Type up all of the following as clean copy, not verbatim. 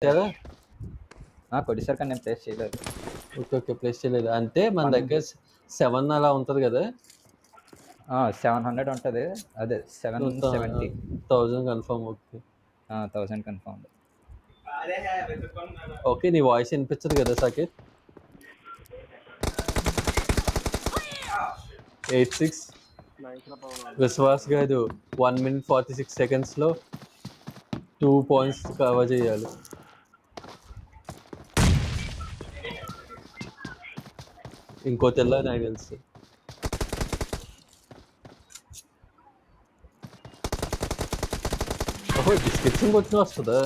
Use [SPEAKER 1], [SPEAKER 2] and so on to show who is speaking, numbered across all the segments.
[SPEAKER 1] కదా
[SPEAKER 2] కొట్టేసారు కానీ నేను ప్లేస్ చేయలేదు.
[SPEAKER 1] ఓకే ప్లేస్ చేయలేదు అంటే మన
[SPEAKER 2] One-
[SPEAKER 1] దగ్గర 7 అలా ఉంటుంది కదా
[SPEAKER 2] 700 ఉంటుంది. అదే 770.
[SPEAKER 1] 1000 కన్ఫర్మ్. Okay
[SPEAKER 2] 1000 confirm.
[SPEAKER 1] ఓకే నీ వాయిస్ వినిపించదు కదా సాకేత్. 86 విశ్వాస్ కాదు 1 minute 46 seconds 2 points కవర్ చేయాలి. ఇంకో తెల్ల నాకు తెలుసు. ఓహో డిస్క్రిప్షన్ వచ్చిన వస్తుందా?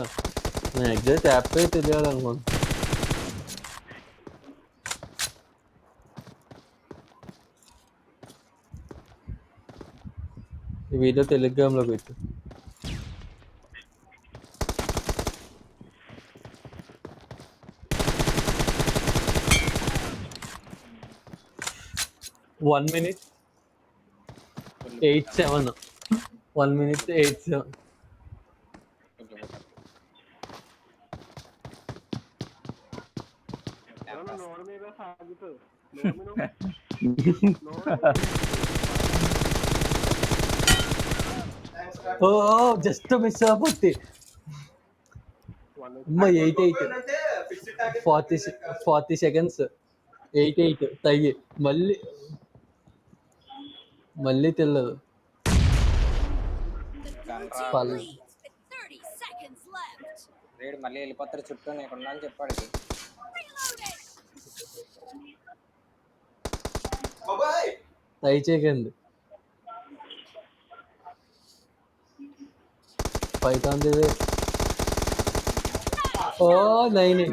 [SPEAKER 1] నేను ఎగ్జాక్ట్ యాప్ పై తెలియాలనుకోండి. ఈ వీడియో టెలిగ్రామ్లో పెట్టు. One minute 87. 1 minute 87. ఓ జస్ట్ మిస్ అయిపోతే 88 40 seconds 88 తగ్గి మళ్ళీ తెల్లదు.
[SPEAKER 2] రేడు మళ్ళీ వెళ్ళిపోతారు చుట్టూ నీకున్నా అని చెప్పాడు.
[SPEAKER 1] దయచేయకండి పైతాన్ దివే. ఓ 9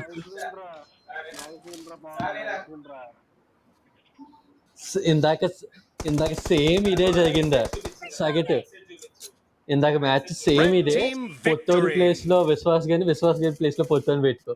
[SPEAKER 1] ఇందాక సేమ్ ఇదే జరిగిందా సాకెట్? ఇందాక మ్యాచ్ సేమ్ ఇదే. పొత్తోడి ప్లేస్ లో విశ్వాస్ గాని ప్లేస్ లో పొత్తోని పెట్టుకో.